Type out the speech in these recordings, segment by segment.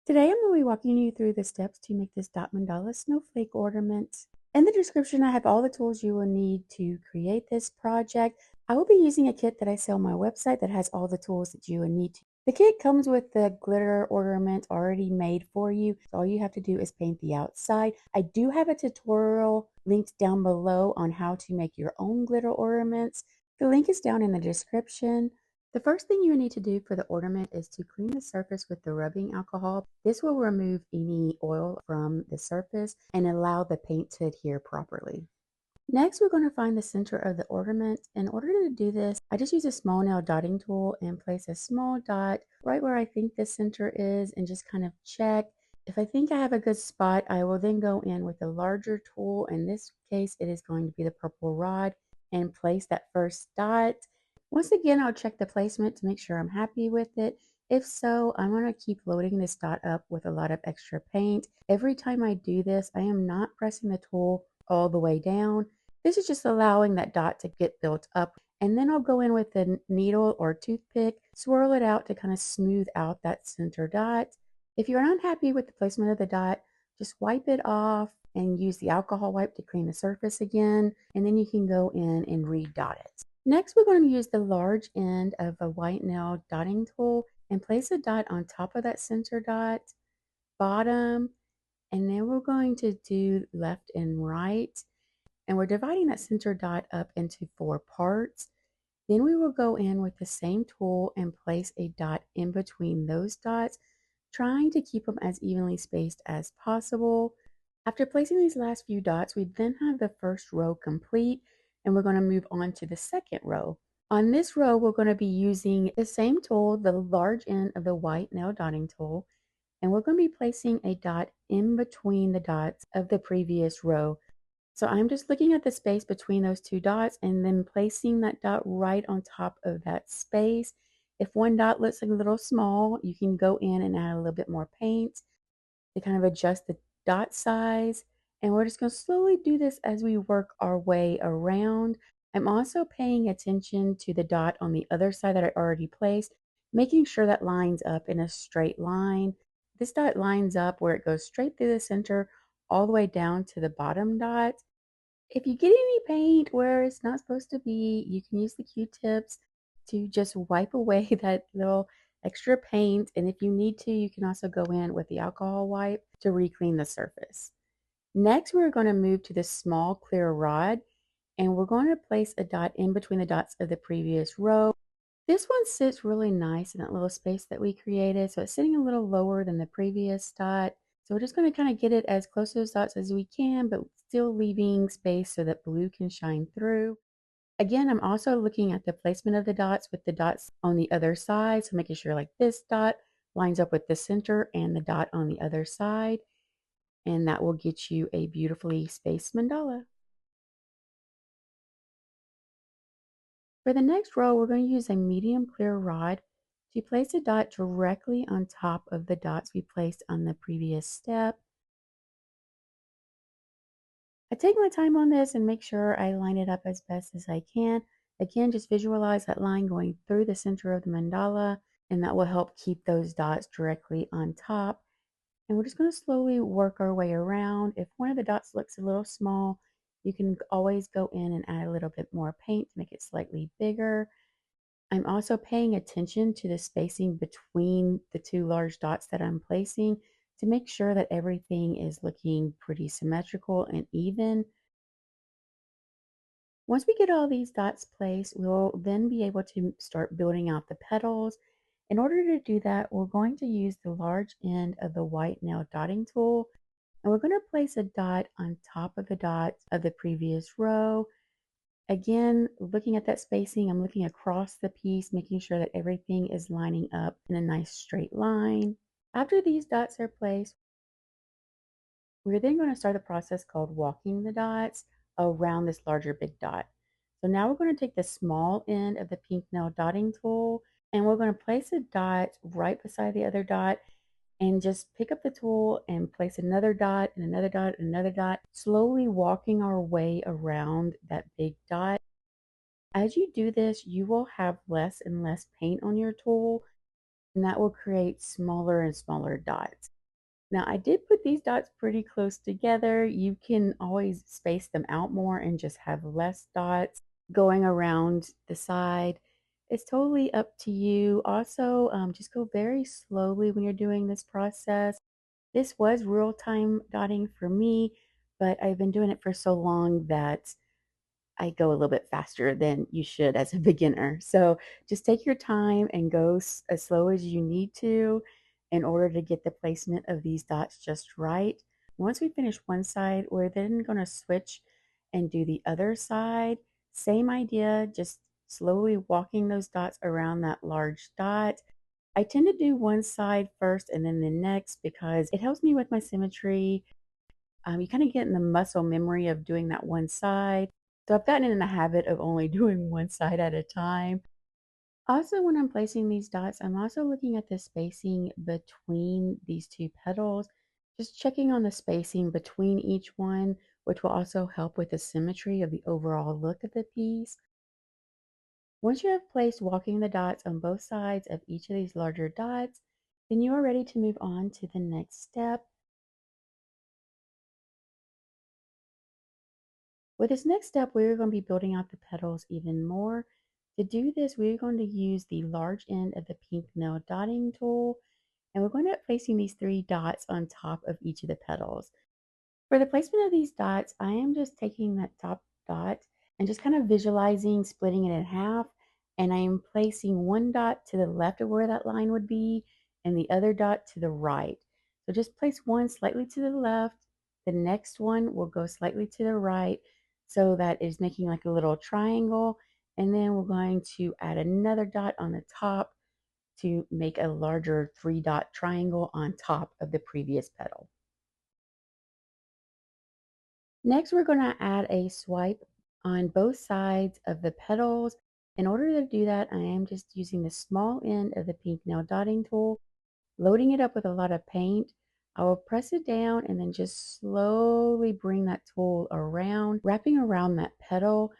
Today I'm going to be walking you through the steps to make this dot mandala snowflake ornament. In the description I have all the tools you will need to create this project. I will be using a kit that I sell on my website that has all the tools that you will need to. The kit comes with the glitter ornament already made for you. So all you have to do is paint the outside. I do have a tutorial linked down below on how to make your own glitter ornaments. The link is down in the description. The first thing you need to do for the ornament is to clean the surface with the rubbing alcohol. This will remove any oil from the surface and allow the paint to adhere properly. Next, we're going to find the center of the ornament. In order to do this, I just use a small nail dotting tool and place a small dot right where I think the center is and just kind of check. If I think I have a good spot, I will then go in with a larger tool. In this case, it is going to be the purple rod and place that first dot. Once again, I'll check the placement to make sure I'm happy with it. If so, I'm going to keep loading this dot up with a lot of extra paint. Every time I do this, I am not pressing the tool all the way down. This is just allowing that dot to get built up. And then I'll go in with a needle or toothpick, swirl it out to kind of smooth out that center dot. If you're unhappy with the placement of the dot, just wipe it off and use the alcohol wipe to clean the surface again. And then you can go in and redot it. Next, we're going to use the large end of a white nail dotting tool and place a dot on top of that center dot, bottom, and then we're going to do left and right. And we're dividing that center dot up into 4 parts. Then we will go in with the same tool and place a dot in between those dots, trying to keep them as evenly spaced as possible. After placing these last few dots, we then have the first row complete, and we're going to move on to the second row. On this row, we're going to be using the same tool, the large end of the white nail dotting tool, and we're going to be placing a dot in between the dots of the previous row. So I'm just looking at the space between those 2 dots and then placing that dot right on top of that space. If one dot looks a little small, you can go in and add a little bit more paint to kind of adjust the dot size. And we're just going to slowly do this as we work our way around. I'm also paying attention to the dot on the other side that I already placed, making sure that lines up in a straight line. This dot lines up where it goes straight through the center all the way down to the bottom dot. If you get any paint where it's not supposed to be, you can use the Q-tips to just wipe away that little extra paint. And if you need to, you can also go in with the alcohol wipe to re-clean the surface. Next, we're going to move to the small clear rod, and we're going to place a dot in between the dots of the previous row. This one sits really nice in that little space that we created, so it's sitting a little lower than the previous dot. So we're just going to kind of get it as close to those dots as we can, but still leaving space so that blue can shine through. Again, I'm also looking at the placement of the dots with the dots on the other side, so making sure like this dot lines up with the center and the dot on the other side, and that will get you a beautifully spaced mandala. For the next row, we're going to use a medium clear rod to place a dot directly on top of the dots we placed on the previous step. I take my time on this and make sure I line it up as best as I can. Again, just visualize that line going through the center of the mandala, and that will help keep those dots directly on top. And we're just going to slowly work our way around. If one of the dots looks a little small, you can always go in and add a little bit more paint to make it slightly bigger. I'm also paying attention to the spacing between the 2 large dots that I'm placing to make sure that everything is looking pretty symmetrical and even. Once we get all these dots placed, we'll then be able to start building out the petals. In order to do that, we're going to use the large end of the white nail dotting tool, and we're going to place a dot on top of the dots of the previous row. Again, looking at that spacing, I'm looking across the piece, making sure that everything is lining up in a nice straight line. After these dots are placed, we're then going to start a process called walking the dots around this larger big dot. So now we're going to take the small end of the pink nail dotting tool, and we're going to place a dot right beside the other dot and just pick up the tool and place another dot and another dot and another dot, slowly walking our way around that big dot. As you do this, you will have less and less paint on your tool. and that will create smaller and smaller dots. Now, I did put these dots pretty close together. You can always space them out more and just have less dots going around the side. It's totally up to you. Also, just go very slowly when you're doing this process. This was real time dotting for me, but I've been doing it for so long that I go a little bit faster than you should as a beginner. So just take your time and go as slow as you need to in order to get the placement of these dots just right. Once we finish one side, we're then going to switch and do the other side. Same idea, just slowly walking those dots around that large dot. I tend to do one side first and then the next because it helps me with my symmetry. You kind of get in the muscle memory of doing that one side. So I've gotten in the habit of only doing one side at a time. Also, when I'm placing these dots, I'm also looking at the spacing between these two petals, just checking on the spacing between each one, which will also help with the symmetry of the overall look of the piece. Once you have placed walking the dots on both sides of each of these larger dots, then you are ready to move on to the next step. With this next step, we're going to be building out the petals even more. To do this, we're going to use the large end of the pink nail dotting tool, and we're going to be placing these 3 dots on top of each of the petals. For the placement of these dots, I am just taking that top dot and just kind of visualizing splitting it in half. And I am placing one dot to the left of where that line would be and the other dot to the right. So just place one slightly to the left. The next one will go slightly to the right so that it's making like a little triangle. And then we're going to add another dot on the top to make a larger 3 dot triangle on top of the previous petal. Next, we're going to add a swipe on both sides of the petals. In order to do that, I am just using the small end of the pink nail dotting tool, loading it up with a lot of paint. I will press it down and then just slowly bring that tool around, wrapping around that petal.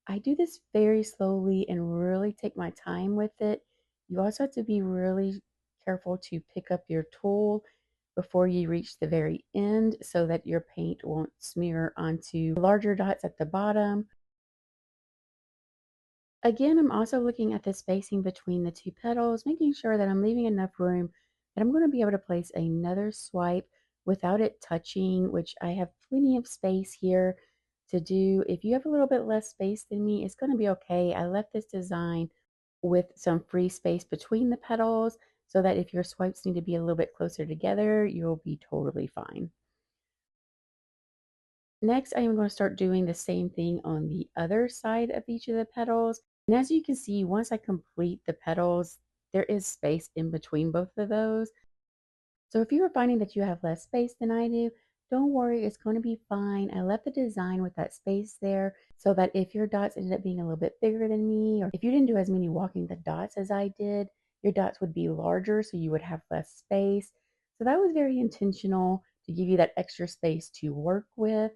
I do this very slowly and really take my time with it. You also have to be really careful to pick up your tool before you reach the very end so that your paint won't smear onto larger dots at the bottom. Again, I'm also looking at the spacing between the 2 petals, making sure that I'm leaving enough room that I'm going to be able to place another swipe without it touching, which I have plenty of space here to do. If you have a little bit less space than me, it's going to be okay. I left this design with some free space between the petals so that if your swipes need to be a little bit closer together, you'll be totally fine. Next, I am going to start doing the same thing on the other side of each of the petals. And as you can see, once I complete the petals, there is space in between both of those. So if you are finding that you have less space than I do, don't worry, it's going to be fine. I left the design with that space there so that if your dots ended up being a little bit bigger than me, or if you didn't do as many walking the dots as I did, your dots would be larger, so you would have less space. So that was very intentional to give you that extra space to work with.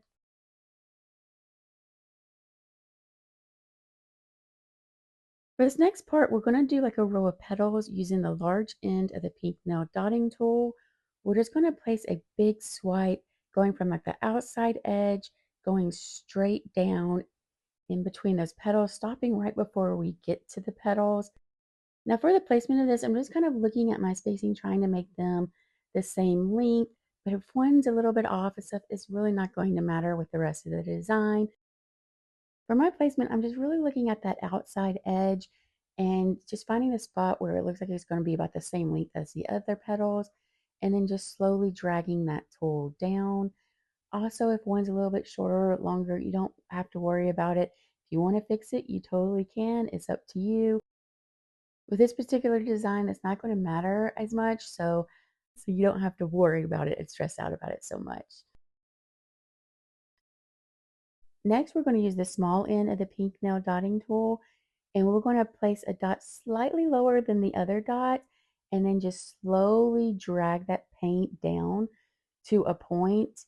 For this next part, we're going to do like a row of petals using the large end of the pink nail dotting tool. We're just going to place a big swipe going from like the outside edge, going straight down in between those petals, stopping right before we get to the petals. Now for the placement of this, I'm just kind of looking at my spacing, trying to make them the same length. But if one's a little bit off, it's really not going to matter with the rest of the design. For my placement, I'm just really looking at that outside edge and just finding the spot where it looks like it's going to be about the same length as the other petals, and then just slowly dragging that tool down. Also, if one's a little bit shorter or longer, you don't have to worry about it. If you want to fix it, you totally can. It's up to you. With this particular design, it's not going to matter as much, so you don't have to worry about it and stress out about it so much. Next, we're going to use the small end of the pink nail dotting tool, and we're going to place a dot slightly lower than the other dot, and then just slowly drag that paint down to a point.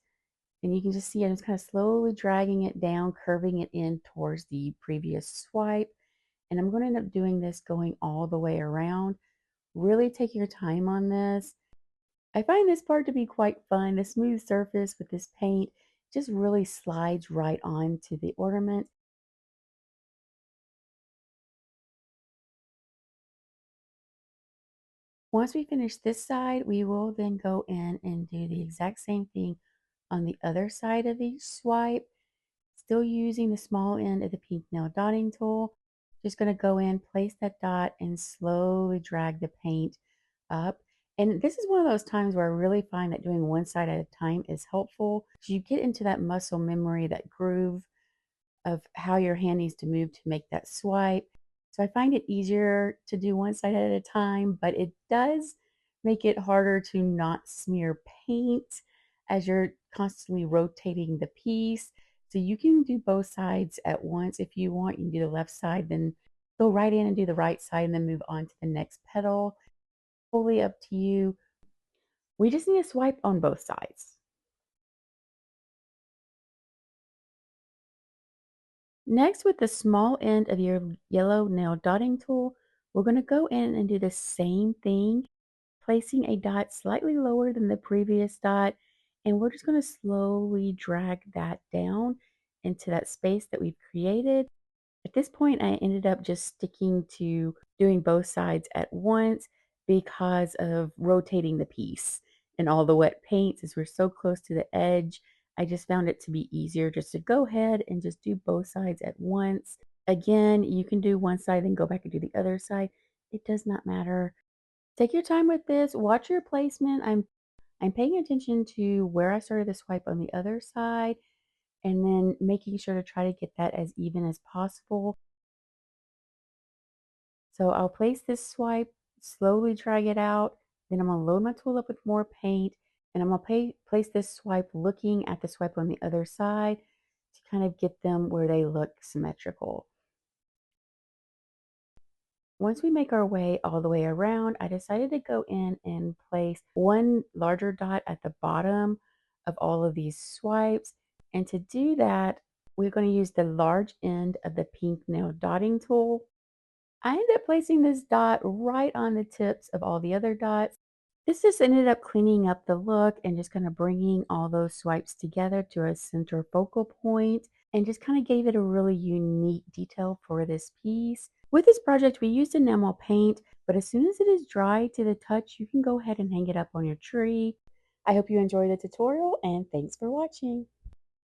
And you can just see I'm just kind of slowly dragging it down, curving it in towards the previous swipe. And I'm going to end up doing this going all the way around. Really take your time on this. I find this part to be quite fun. The smooth surface with this paint just really slides right onto the ornament. Once we finish this side, we will then go in and do the exact same thing on the other side of each swipe. Still using the small end of the pink nail dotting tool. Just going to go in, place that dot, and slowly drag the paint up. And this is one of those times where I really find that doing one side at a time is helpful. You get into that muscle memory, that groove of how your hand needs to move to make that swipe. So I find it easier to do one side at a time, but it does make it harder to not smear paint as you're constantly rotating the piece. So you can do both sides at once if you want. You can do the left side, then go right in and do the right side, and then move on to the next petal. Fully up to you. We just need to swipe on both sides. Next, with the small end of your yellow nail dotting tool, we're going to go in and do the same thing, placing a dot slightly lower than the previous dot. And we're just going to slowly drag that down into that space that we've created. At this point, I ended up just sticking to doing both sides at once because of rotating the piece and all the wet paint. As we're so close to the edge, I just found it to be easier just to go ahead and just do both sides at once. Again, you can do one side and go back and do the other side. It does not matter. Take your time with this. Watch your placement. I'm paying attention to where I started the swipe on the other side and then making sure to try to get that as even as possible. So I'll place this swipe, slowly drag it out, then I'm gonna load my tool up with more paint, and I'm gonna place this swipe looking at the swipe on the other side to kind of get them where they look symmetrical. Once we make our way all the way around, I decided to go in and place one larger dot at the bottom of all of these swipes. And to do that, we're going to use the large end of the pink nail dotting tool. I ended up placing this dot right on the tips of all the other dots. This just ended up cleaning up the look and just kind of bringing all those swipes together to a center focal point and just kind of gave it a really unique detail for this piece. With this project, we used enamel paint, but as soon as it is dry to the touch, you can go ahead and hang it up on your tree. I hope you enjoyed the tutorial and thanks for watching.